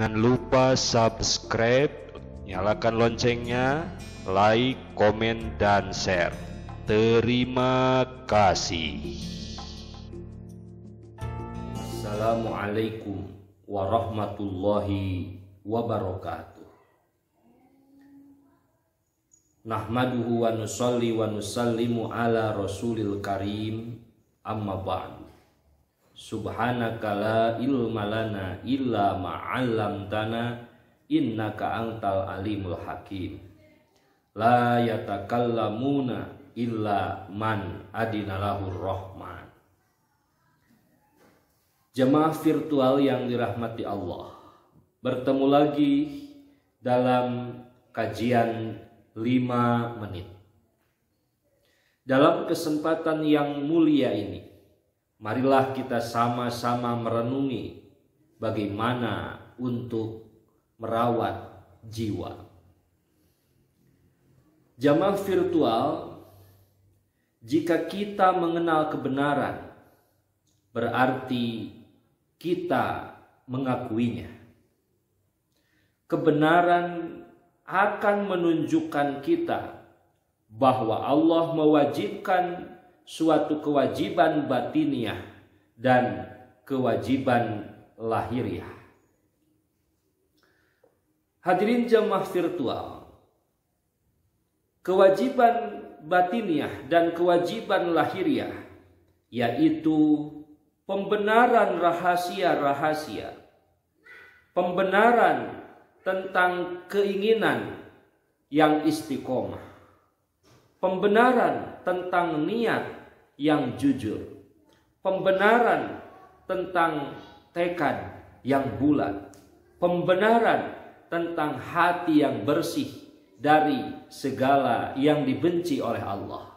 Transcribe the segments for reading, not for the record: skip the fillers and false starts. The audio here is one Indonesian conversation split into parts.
Jangan lupa subscribe, nyalakan loncengnya, like, komen, dan share. Terima kasih. Assalamualaikum warahmatullahi wabarakatuh. Nahmaduhu wa nusalli wa nusallimu ala rasulil karim, amma ba'du. Subhanaka la ilma lana illa ma'allamtana innaka antal alimul hakim. La yatakallamuna illa man adinalahur rahman. Jemaah virtual yang dirahmati Allah, bertemu lagi dalam kajian 5 menit. Dalam kesempatan yang mulia ini, marilah kita sama-sama merenungi bagaimana untuk merawat jiwa. Jamaah virtual, jika kita mengenal kebenaran, berarti kita mengakuinya. Kebenaran akan menunjukkan kita bahwa Allah mewajibkan suatu kewajiban batiniah dan kewajiban lahiriah. Hadirin jemaah virtual, kewajiban batiniah dan kewajiban lahiriah yaitu pembenaran rahasia-rahasia, pembenaran tentang keinginan yang istiqomah, pembenaran tentang niat yang jujur, pembenaran tentang tekad yang bulat, pembenaran tentang hati yang bersih dari segala yang dibenci oleh Allah,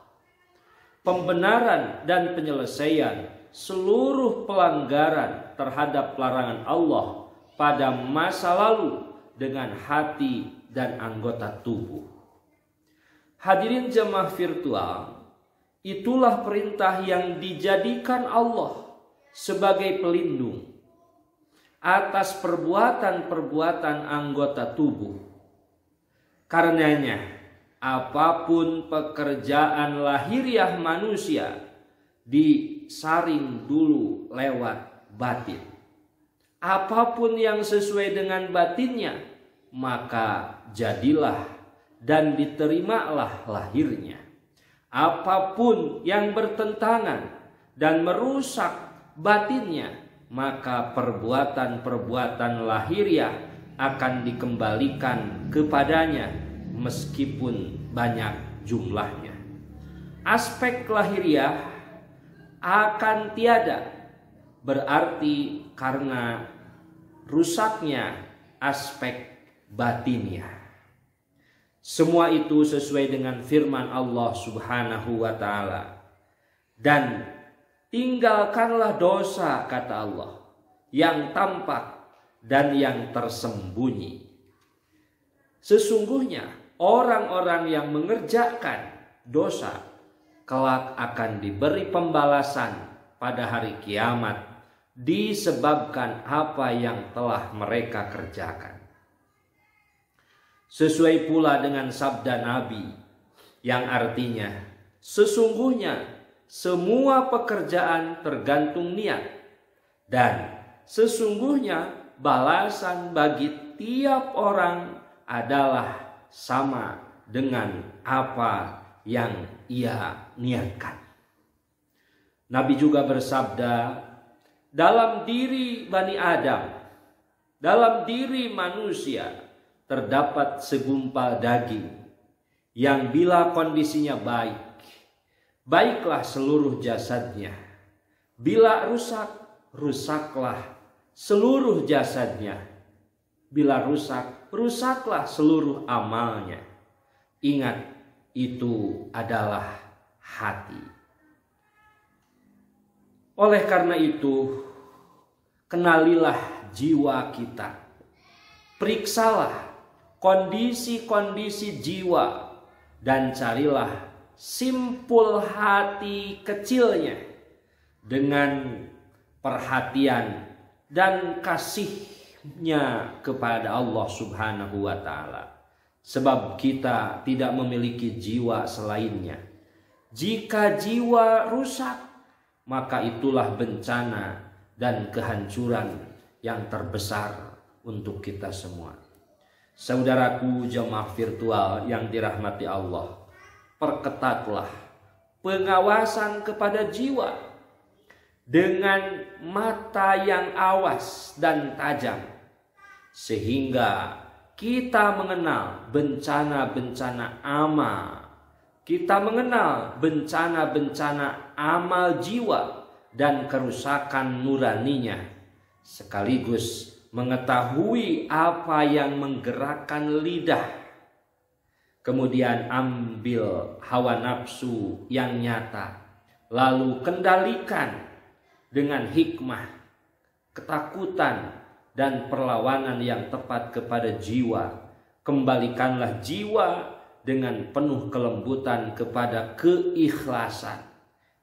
pembenaran dan penyelesaian seluruh pelanggaran terhadap larangan Allah pada masa lalu dengan hati dan anggota tubuh. Hadirin jemaah virtual, itulah perintah yang dijadikan Allah sebagai pelindung atas perbuatan-perbuatan anggota tubuh. Karenanya, apapun pekerjaan lahiriah manusia disaring dulu lewat batin. Apapun yang sesuai dengan batinnya, maka jadilah dan diterimalah lahirnya. Apapun yang bertentangan dan merusak batinnya, maka perbuatan-perbuatan lahiriah akan dikembalikan kepadanya meskipun banyak jumlahnya. Aspek lahiriah akan tiada, berarti karena rusaknya aspek batiniah. Semua itu sesuai dengan firman Allah Subhanahu wa ta'ala. Dan tinggalkanlah dosa, kata Allah, yang tampak dan yang tersembunyi. Sesungguhnya orang-orang yang mengerjakan dosa kelak akan diberi pembalasan pada hari kiamat disebabkan apa yang telah mereka kerjakan. Sesuai pula dengan sabda Nabi yang artinya, sesungguhnya semua pekerjaan tergantung niat, dan sesungguhnya balasan bagi tiap orang adalah sama dengan apa yang ia niatkan. Nabi juga bersabda, dalam diri Bani Adam, dalam diri manusia terdapat segumpal daging yang bila kondisinya baik, baiklah seluruh jasadnya. Bila rusak, rusaklah seluruh jasadnya. Bila rusak, rusaklah seluruh amalnya. Ingat, itu adalah hati. Oleh karena itu, kenalilah jiwa kita. Periksalah kondisi-kondisi jiwa dan carilah simpul hati kecilnya dengan perhatian dan kasih hanya kepada Allah Subhanahu wa Ta'ala, sebab kita tidak memiliki jiwa selainnya. Jika jiwa rusak, maka itulah bencana dan kehancuran yang terbesar untuk kita semua. Saudaraku jemaah virtual yang dirahmati Allah, perketatlah pengawasan kepada jiwa dengan mata yang awas dan tajam, sehingga kita mengenal bencana-bencana amal. Kita mengenal bencana-bencana amal jiwa dan kerusakan nuraninya, sekaligus mengetahui apa yang menggerakkan lidah. Kemudian ambil hawa nafsu yang nyata, lalu kendalikan dengan hikmah, ketakutan, dan perlawanan yang tepat kepada jiwa. Kembalikanlah jiwa dengan penuh kelembutan kepada keikhlasan,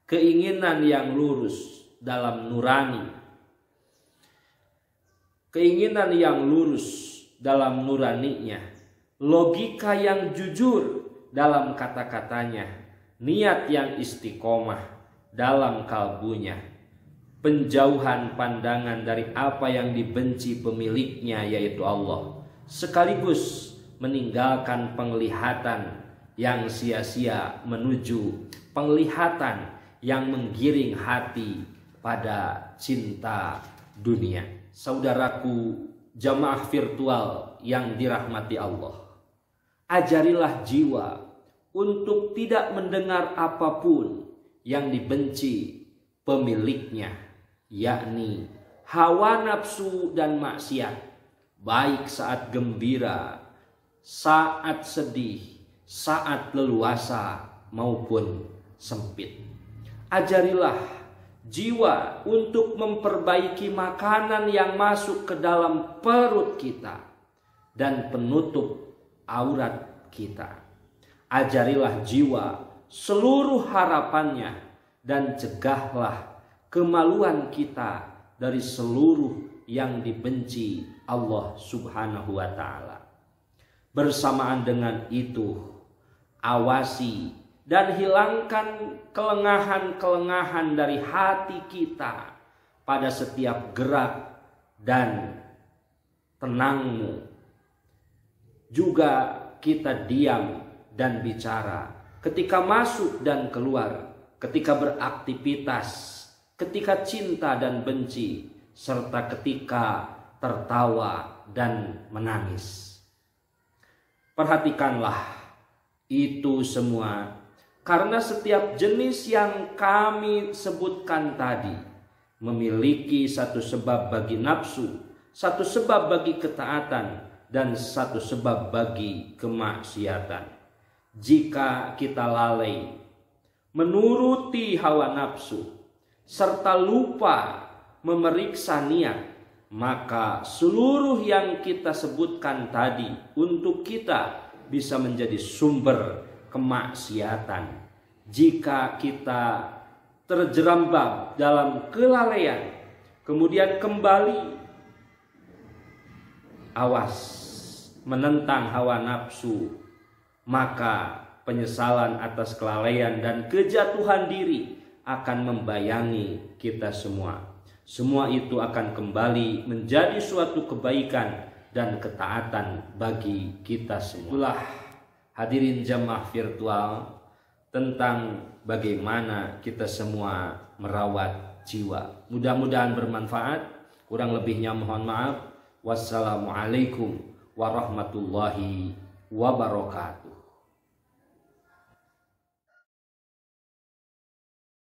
keinginan yang lurus dalam nurani, keinginan yang lurus dalam nuraninya, logika yang jujur dalam kata-katanya, niat yang istiqomah dalam kalbunya, penjauhan pandangan dari apa yang dibenci pemiliknya yaitu Allah, sekaligus meninggalkan penglihatan yang sia-sia menuju penglihatan yang menggiring hati pada cinta dunia. Saudaraku jamaah virtual yang dirahmati Allah, ajarilah jiwa untuk tidak mendengar apapun yang dibenci pemiliknya, yakni hawa nafsu dan maksiat, baik saat gembira, saat sedih, saat leluasa maupun sempit. Ajarilah jiwa untuk memperbaiki makanan yang masuk ke dalam perut kita dan penutup aurat kita. Ajarilah jiwa seluruh harapannya dan cegahlah kemaluan kita dari seluruh yang dibenci Allah Subhanahu wa Ta'ala. Bersamaan dengan itu, awasi dan hilangkan kelengahan-kelengahan dari hati kita pada setiap gerak dan tenangmu. Juga kita diam dan bicara ketika masuk dan keluar, ketika beraktivitas, ketika cinta dan benci, serta ketika tertawa dan menangis. Perhatikanlah itu semua, karena setiap jenis yang kami sebutkan tadi memiliki satu sebab bagi nafsu, satu sebab bagi ketaatan, dan satu sebab bagi kemaksiatan. Jika kita lalai menuruti hawa nafsu serta lupa memeriksa niat, maka seluruh yang kita sebutkan tadi untuk kita bisa menjadi sumber kemaksiatan. Jika kita terjerambab dalam kelalaian, kemudian kembali awas menentang hawa nafsu, maka penyesalan atas kelalaian dan kejatuhan diri akan membayangi kita semua. Semua itu akan kembali menjadi suatu kebaikan dan ketaatan bagi kita semua. Itulah hadirin jamaah virtual tentang bagaimana kita semua merawat jiwa. Mudah-mudahan bermanfaat. Kurang lebihnya mohon maaf. Wassalamualaikum warahmatullahi wabarakatuh.